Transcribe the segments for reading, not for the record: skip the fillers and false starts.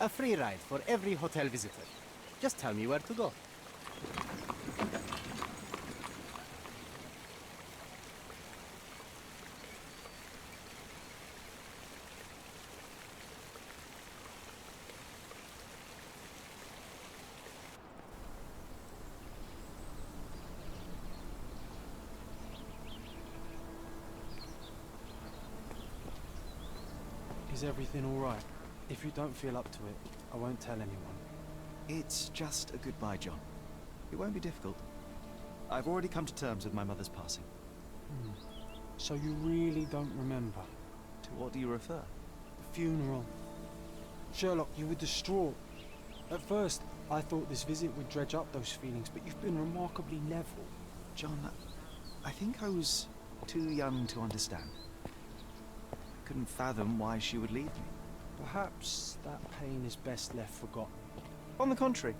A free ride for every hotel visitor. Just tell me where to go. Is everything all right? If you don't feel up to it, I won't tell anyone. It's just a goodbye, John. It won't be difficult. I've already come to terms with my mother's passing. So you really don't remember? To what do you refer? The funeral. Sherlock, you were distraught. At first, I thought this visit would dredge up those feelings, but you've been remarkably level. John, I think I was too young to understand. Couldn't fathom why she would leave me. Perhaps that pain is best left forgotten. On the contrary,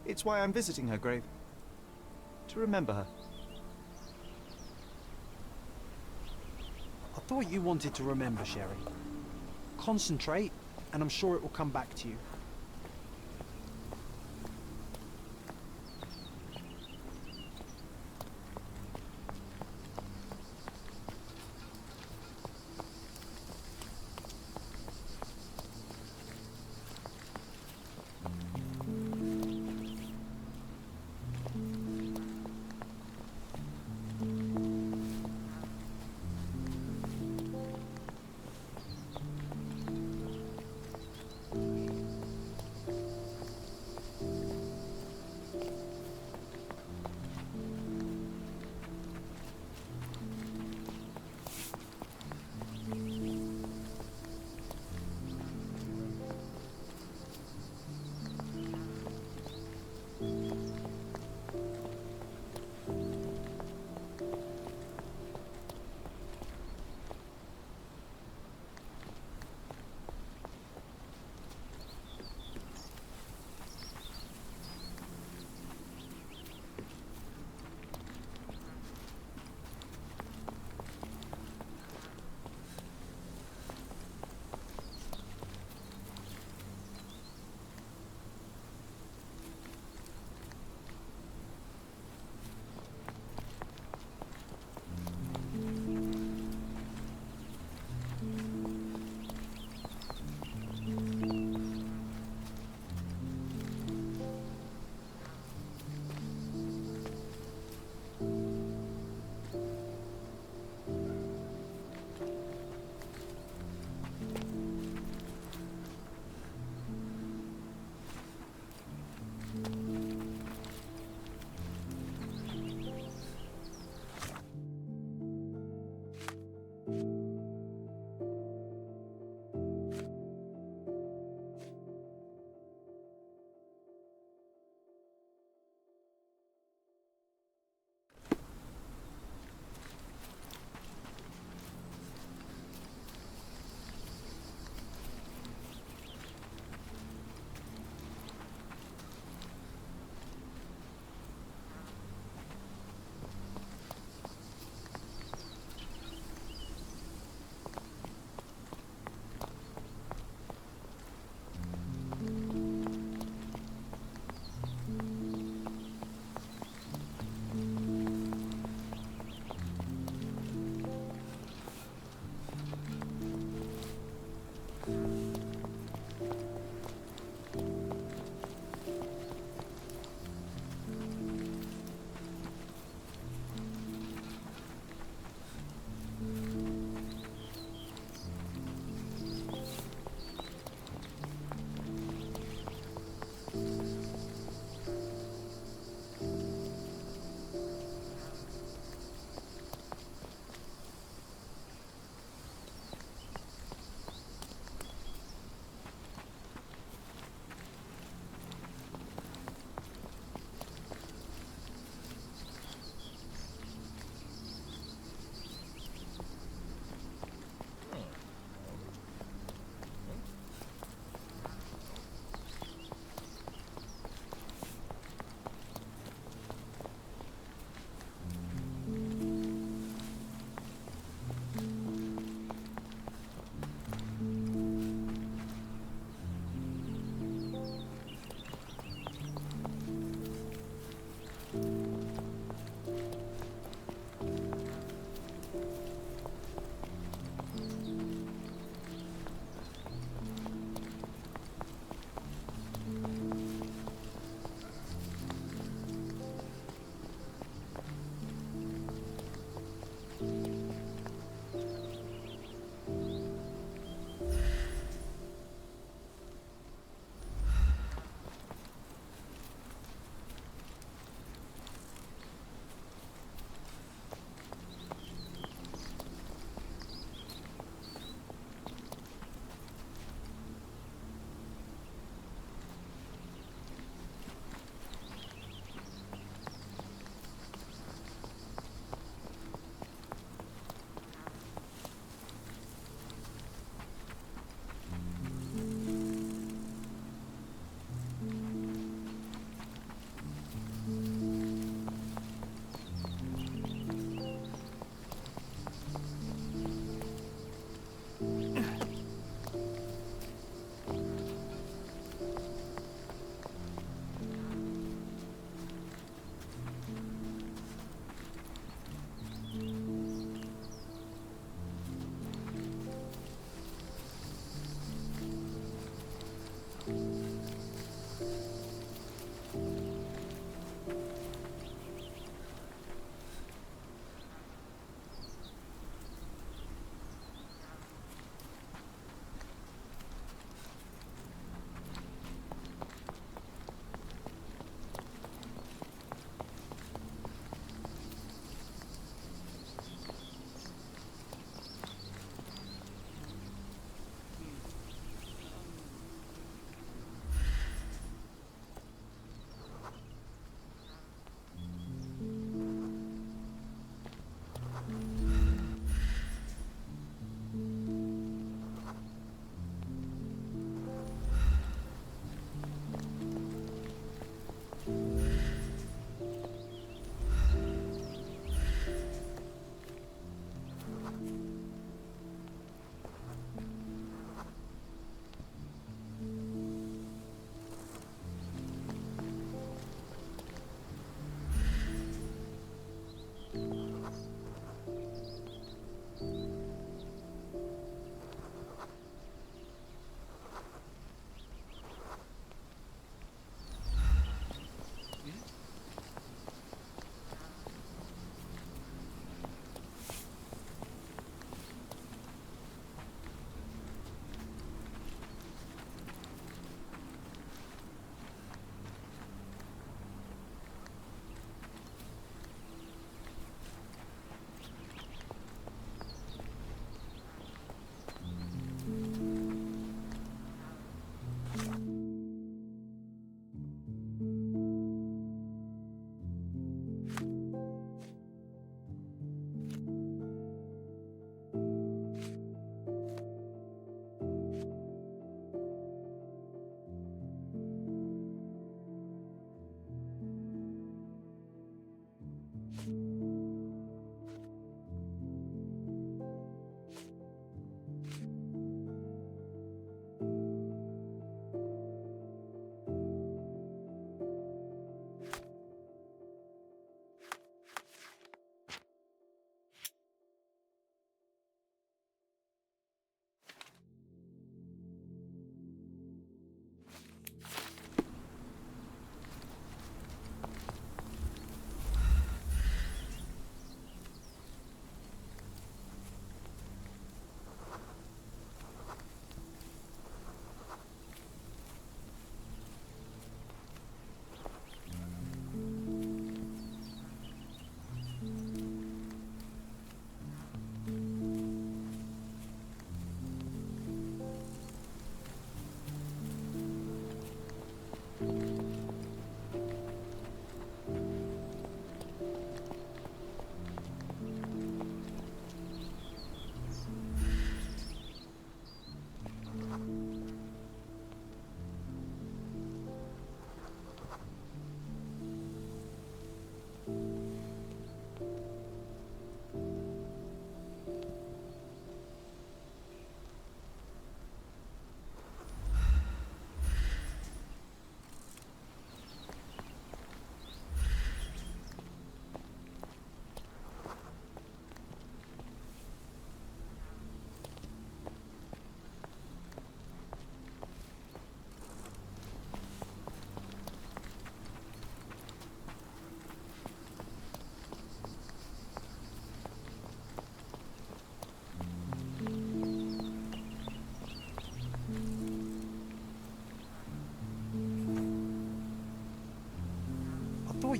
it's why I'm visiting her grave. To remember her. I thought you wanted to remember, Sherry. Concentrate, and I'm sure it will come back to you.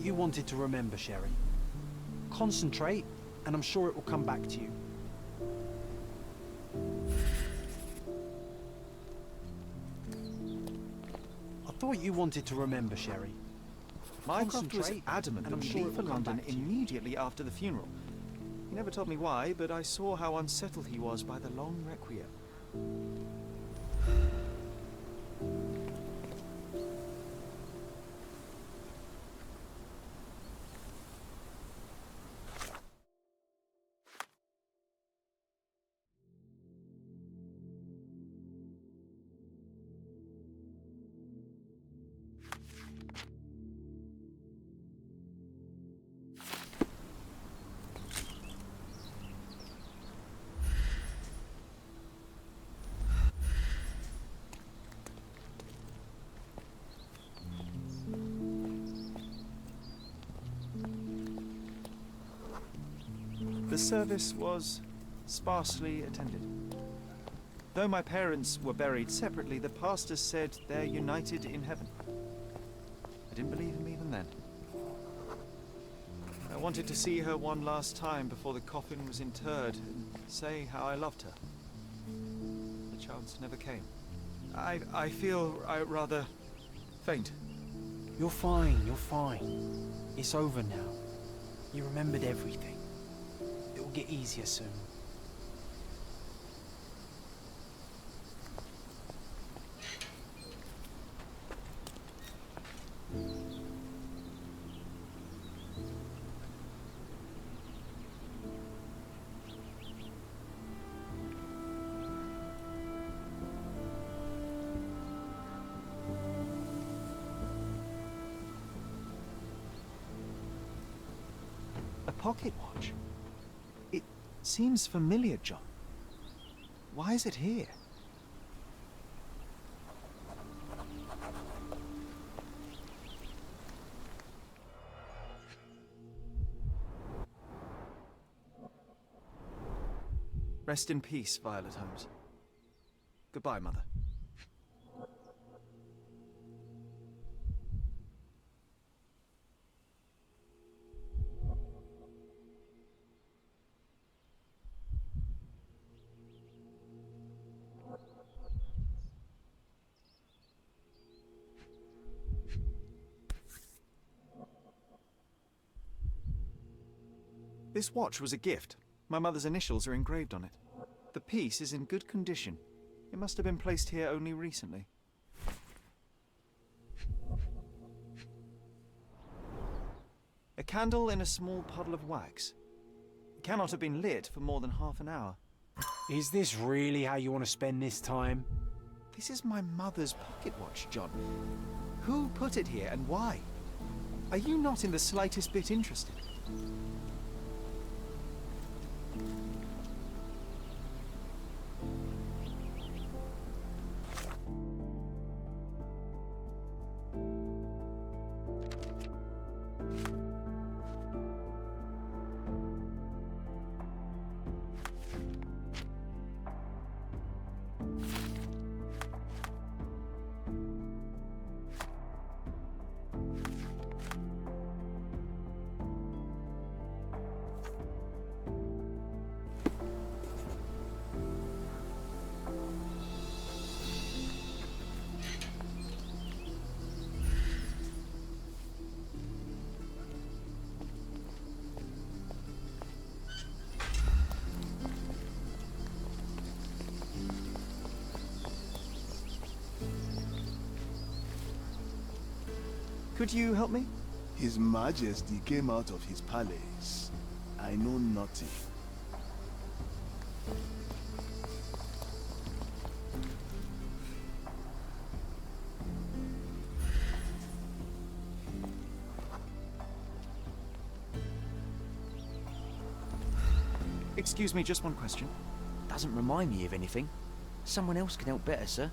you wanted to remember, Sherry. Concentrate, and I'm sure it will come back to you. I thought you wanted to remember, Sherry. Mycroft was Concentrate, adamant and that I'm we sure leave it for will come London back to you. immediately after the funeral. He never told me why, but I saw how unsettled he was by the long requiem. The service was sparsely attended. Though my parents were buried separately, the pastor said they're united in heaven. I didn't believe him even then. I wanted to see her one last time before the coffin was interred and say how I loved her. The chance never came. I feel rather faint. You're fine, you're fine. It's over now. You remembered everything. It will get easier soon. A pocket watch? It seems familiar, John. Why is it here? Rest in peace, Violet Holmes. Goodbye, Mother. This watch was a gift. My mother's initials are engraved on it. The piece is in good condition. It must have been placed here only recently. A candle in a small puddle of wax. It cannot have been lit for more than half an hour. Is this really how you want to spend this time? This is my mother's pocket watch, John. Who put it here and why? Are you not in the slightest bit interested? Could you help me? His Majesty came out of his palace. I know nothing. Excuse me, just one question. Doesn't remind me of anything. Someone else can help better, sir.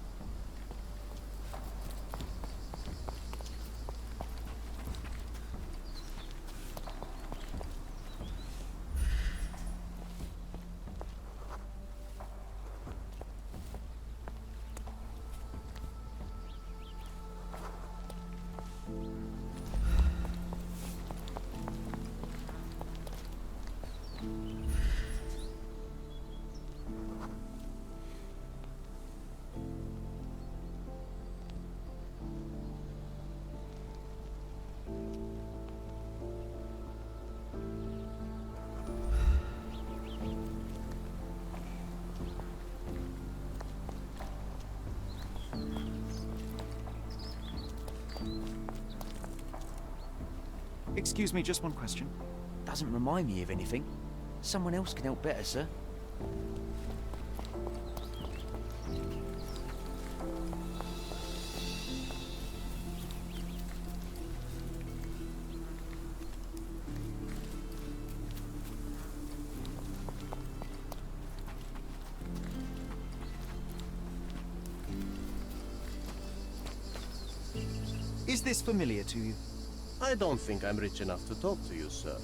Excuse me, just one question. Doesn't remind me of anything. Someone else can help better, sir. Is this familiar to you? I don't think I'm rich enough to talk to you, sir.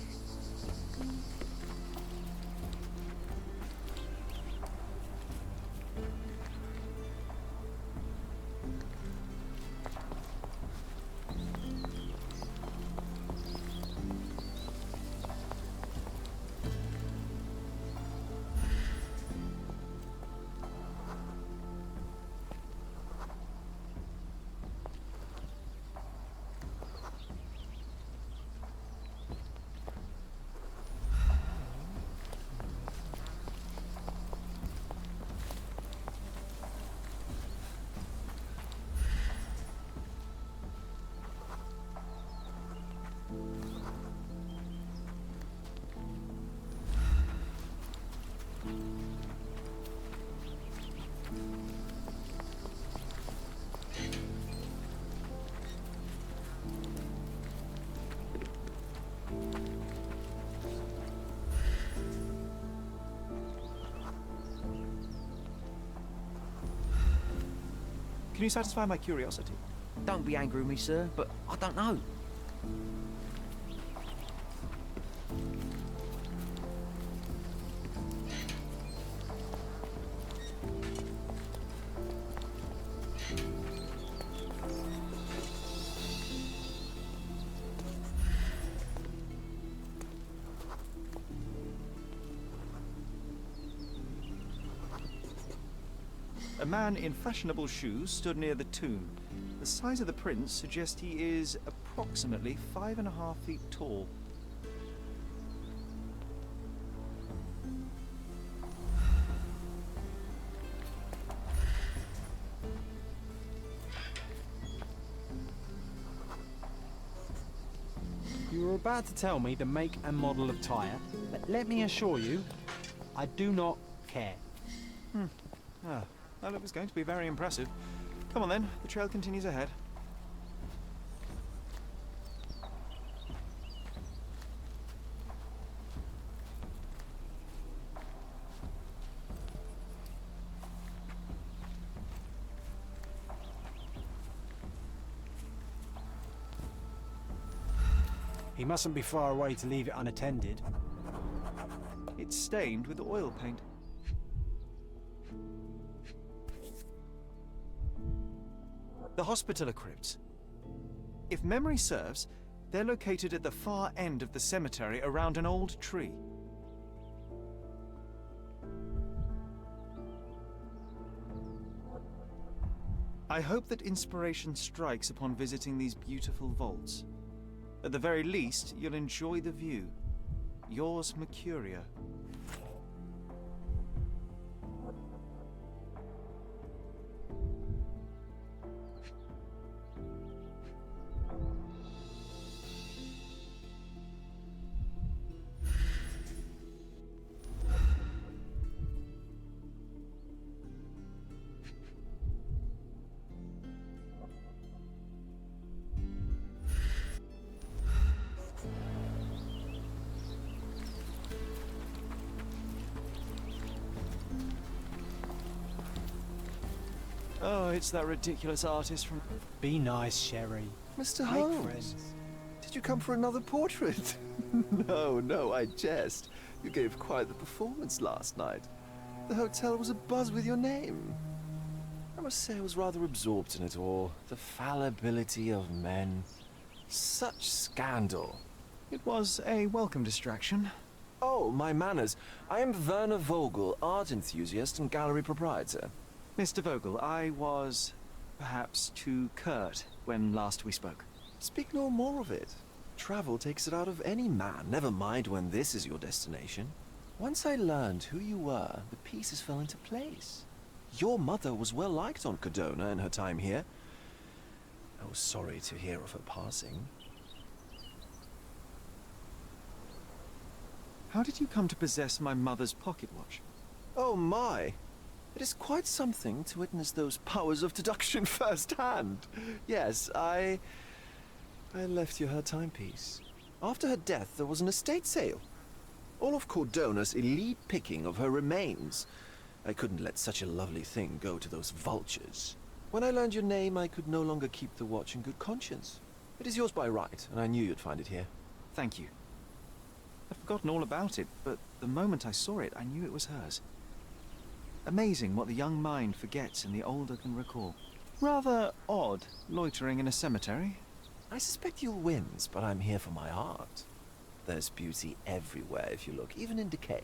Can you satisfy my curiosity? Don't be angry with me, sir, but I don't know. A man in fashionable shoes stood near the tomb. The size of the prints suggest he is approximately 5.5 feet tall. You were about to tell me the make and model of tyre, but let me assure you, I do not care. Ah, well, it was going to be very impressive. Come on then, the trail continues ahead. He mustn't be far away to leave it unattended. It's stained with oil paint. The Hospitaller crypts. If memory serves, they're located at the far end of the cemetery around an old tree. I hope that inspiration strikes upon visiting these beautiful vaults. At the very least, you'll enjoy the view. Yours, Mercuria. Oh, it's that ridiculous artist from... Be nice, Sherry. Mr. Make Holmes, friends. did you come for another portrait? No, I jest. You gave quite the performance last night. The hotel was abuzz with your name. I must say I was rather absorbed in it all. The fallibility of men. Such scandal. It was a welcome distraction. Oh, my manners. I am Werner Vogel, art enthusiast and gallery proprietor. Mr. Vogel, I was perhaps too curt when last we spoke. Speak no more of it. Travel takes it out of any man, never mind when this is your destination. Once I learned who you were, the pieces fell into place. Your mother was well liked on Codona in her time here. I was sorry to hear of her passing. How did you come to possess my mother's pocket watch? Oh my! It is quite something to witness those powers of deduction firsthand. Yes, I left you her timepiece. After her death, there was an estate sale. All of Cordona's elite picking of her remains. I couldn't let such a lovely thing go to those vultures. When I learned your name, I could no longer keep the watch in good conscience. It is yours by right, and I knew you'd find it here. Thank you. I'd forgotten all about it, but the moment I saw it, I knew it was hers. Amazing what the young mind forgets and the older can recall. Rather odd, loitering in a cemetery. I suspect you'll win, but I'm here for my art. There's beauty everywhere if you look, even in decay.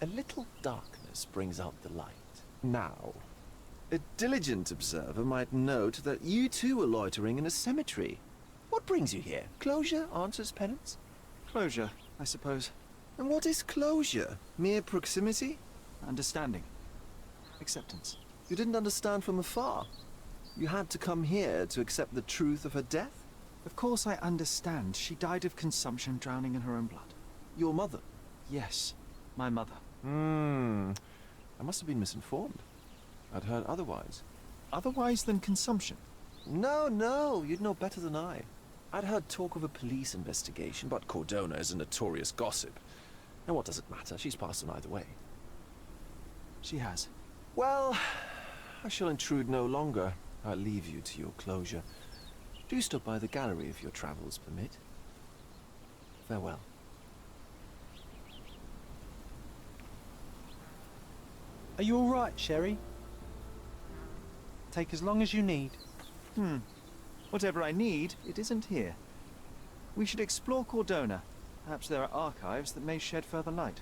A little darkness brings out the light. Now, a diligent observer might note that you too were loitering in a cemetery. What brings you here? Closure answers penance? Closure, I suppose. And what is closure? Mere proximity? Understanding. Acceptance. You didn't understand from afar. You had to come here to accept the truth of her death? Of course I understand. She died of consumption, drowning in her own blood. Your mother? Yes, my mother. I must have been misinformed. I'd heard otherwise. Otherwise than consumption? No, you'd know better than I. I'd heard talk of a police investigation, but Cordona is a notorious gossip. And what does it matter? She's passed on either way. She has. Well, I shall intrude no longer. I'll leave you to your closure. Do stop by the gallery if your travels permit. Farewell. Are you all right, Sherry? Take as long as you need. Whatever I need, it isn't here. We should explore Cordona. Perhaps there are archives that may shed further light.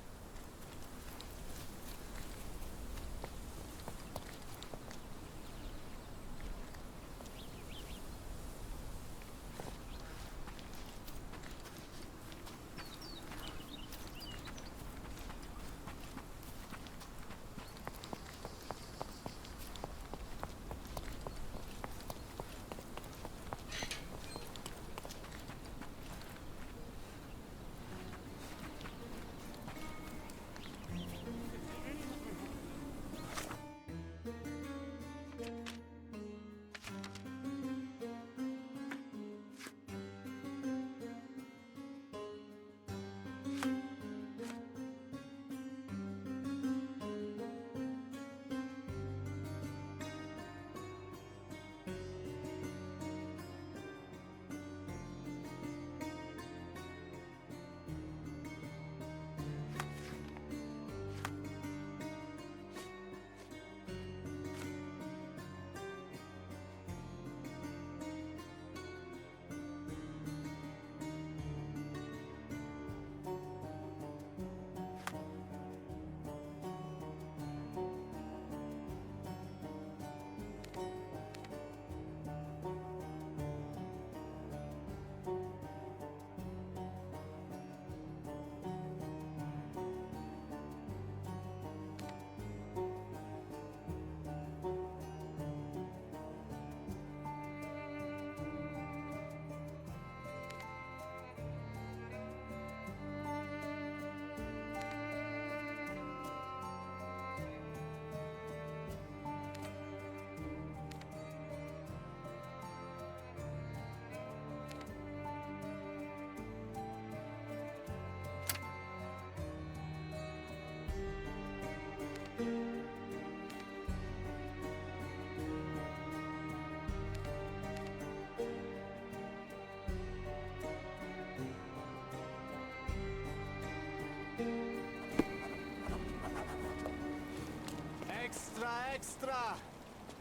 Extra!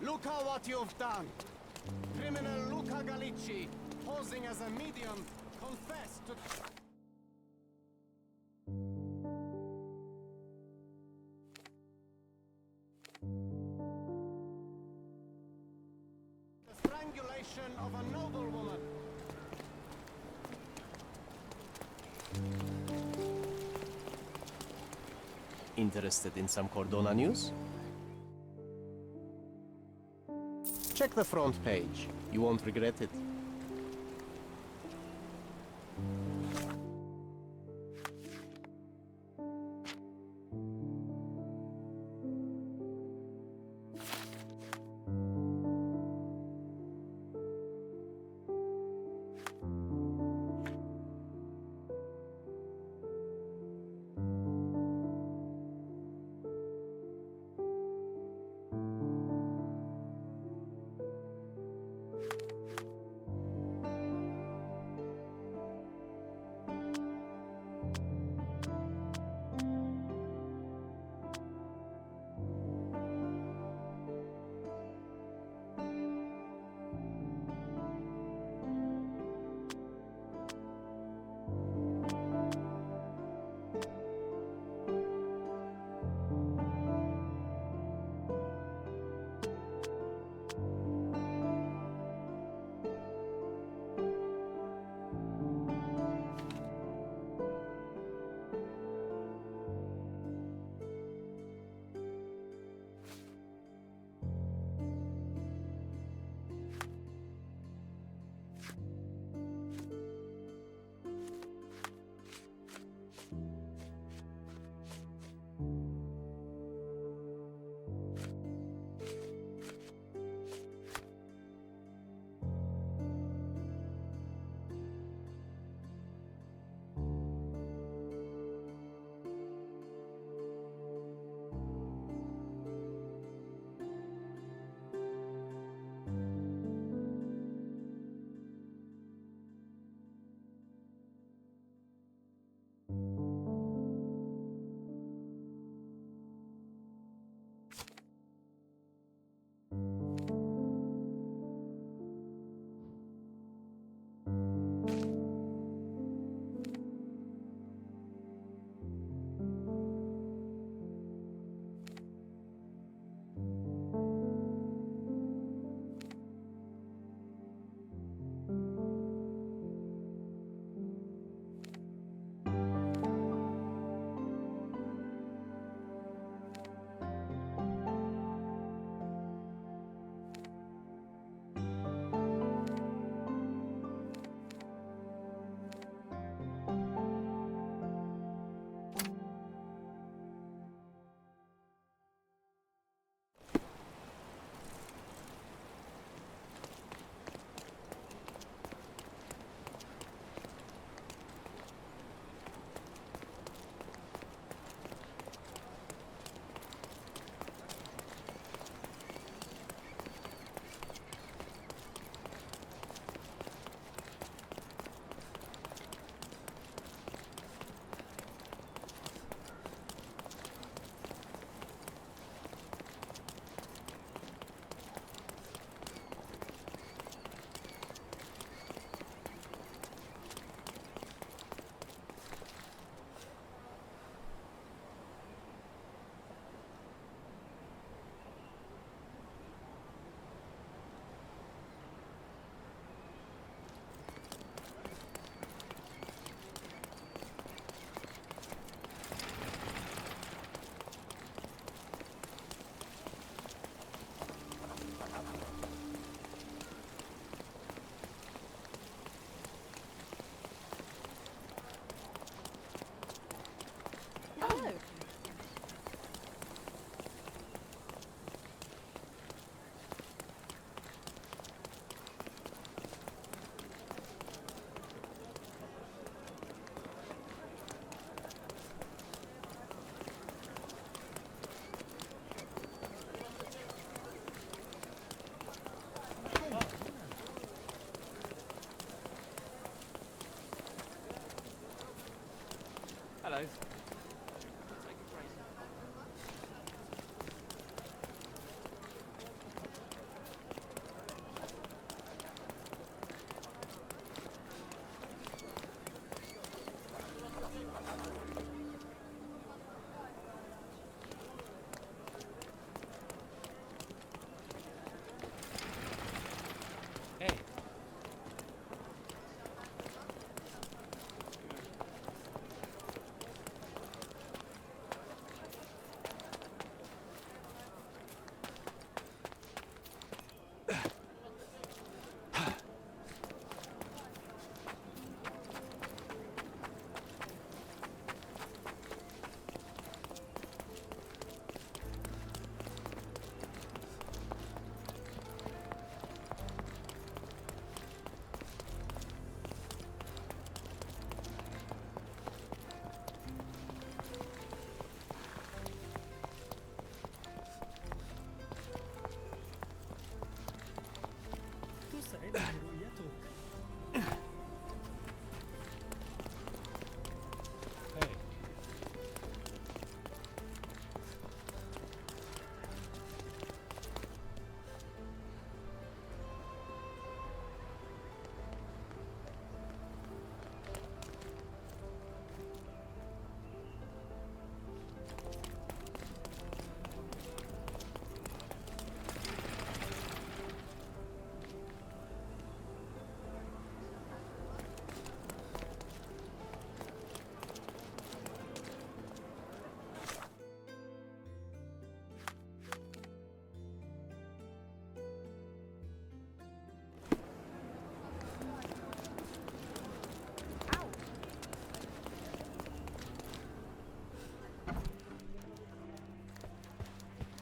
Luca, what you've done! Criminal Luca Gallicci, posing as a medium, confessed to... the strangulation of a noblewoman. Interested in some Cordona news? Check the front page. You won't regret it.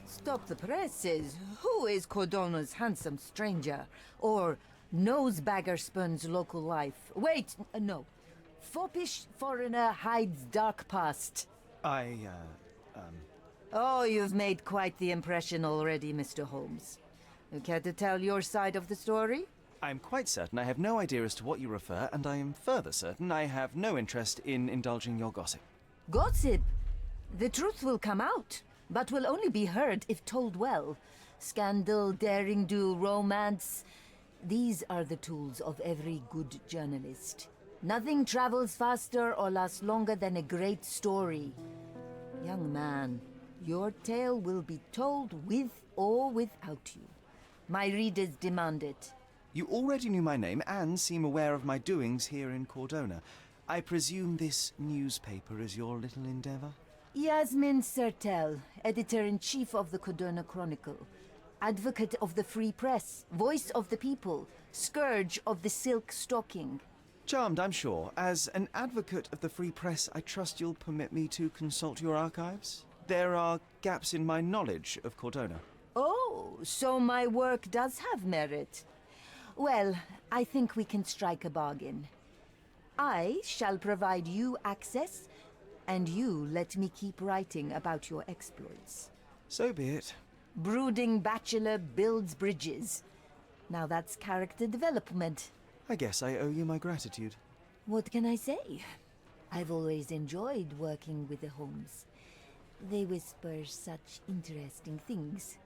Stop the presses. Who is Cordona's handsome stranger? Or nosebagger spurns local life? Wait, no. Foppish foreigner hides dark past. Oh, you've made quite the impression already, Mr. Holmes. You care to tell your side of the story? I'm quite certain I have no idea as to what you refer, and I am further certain I have no interest in indulging your gossip. Gossip? The truth will come out, but will only be heard if told well. Scandal, daring-do, romance. These are the tools of every good journalist. Nothing travels faster or lasts longer than a great story. Young man, your tale will be told with or without you. My readers demand it. You already knew my name and seem aware of my doings here in Cordona. I presume this newspaper is your little endeavor? Yasmin Sertel, editor-in-chief of the Cordona Chronicle. Advocate of the free press, voice of the people, scourge of the silk stocking. Charmed, I'm sure. As an advocate of the free press, I trust you'll permit me to consult your archives? There are gaps in my knowledge of Cordona. Oh, so my work does have merit. Well, I think we can strike a bargain. I shall provide you access, and you let me keep writing about your exploits. So be it. Brooding bachelor builds bridges. Now that's character development. I guess I owe you my gratitude. What can I say? I've always enjoyed working with the Holmes. They whisper such interesting things.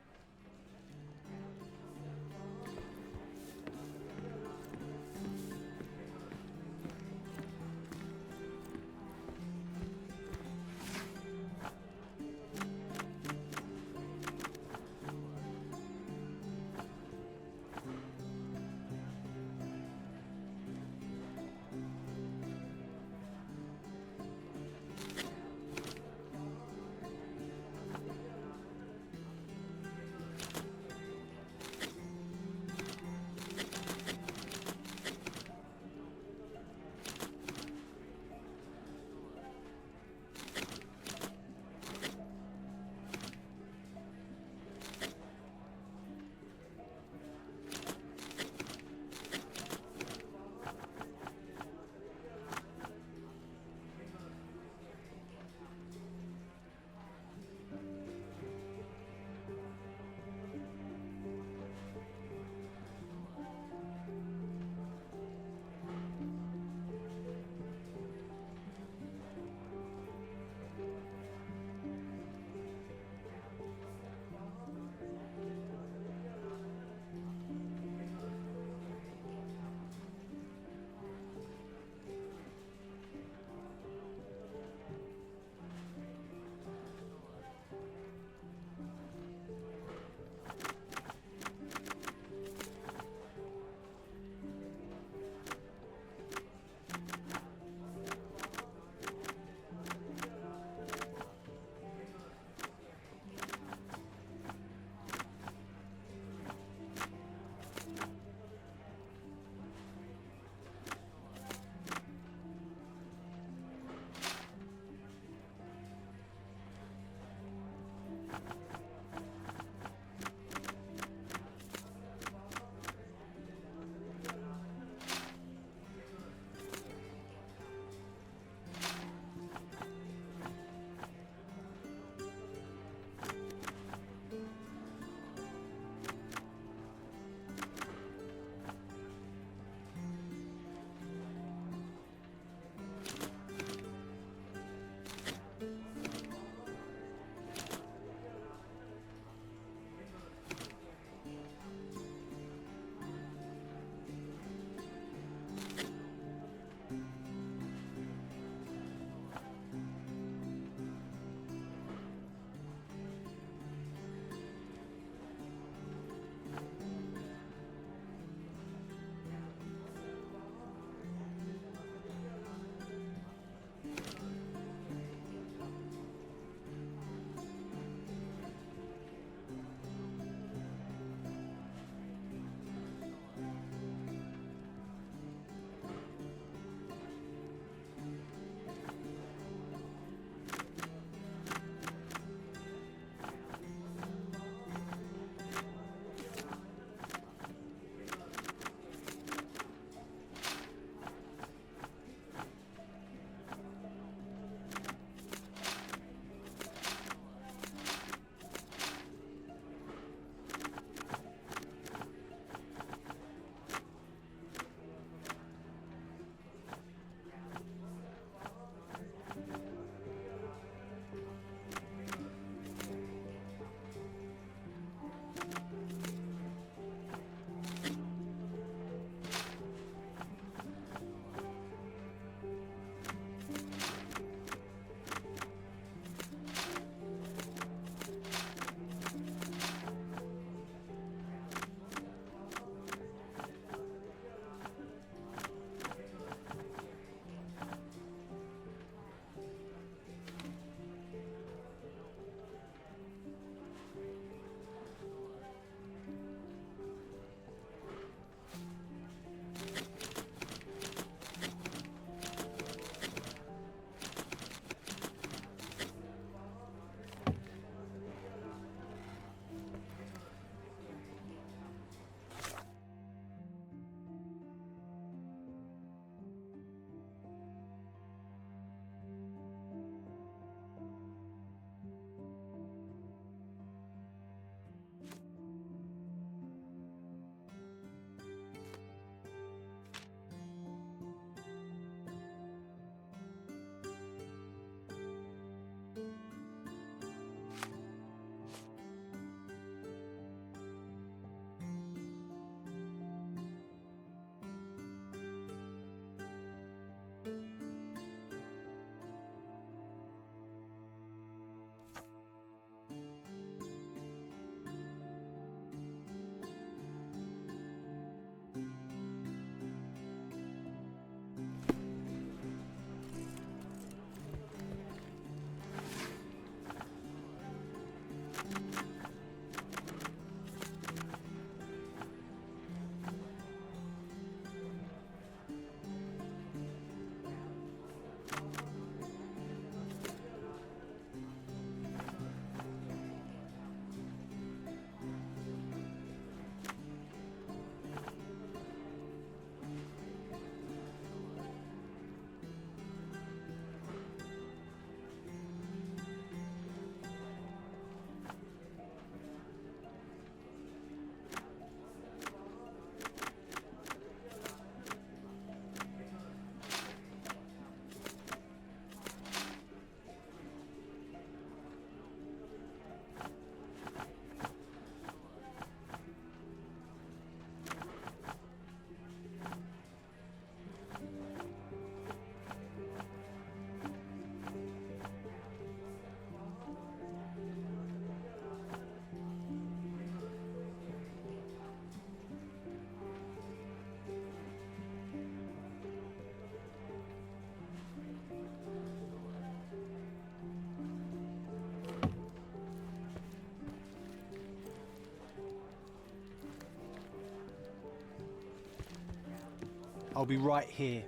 I'll be right here.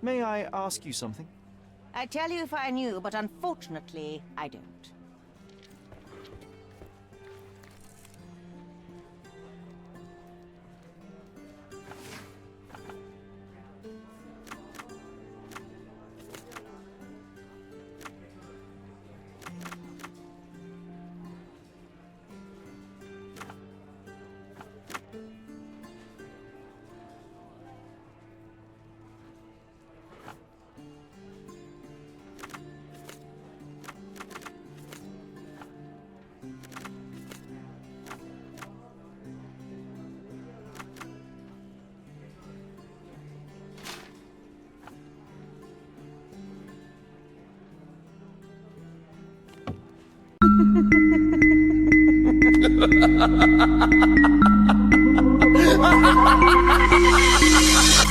May I ask you something? I'd tell you if I knew, but unfortunately, I don't. Ha ha ha ha ha!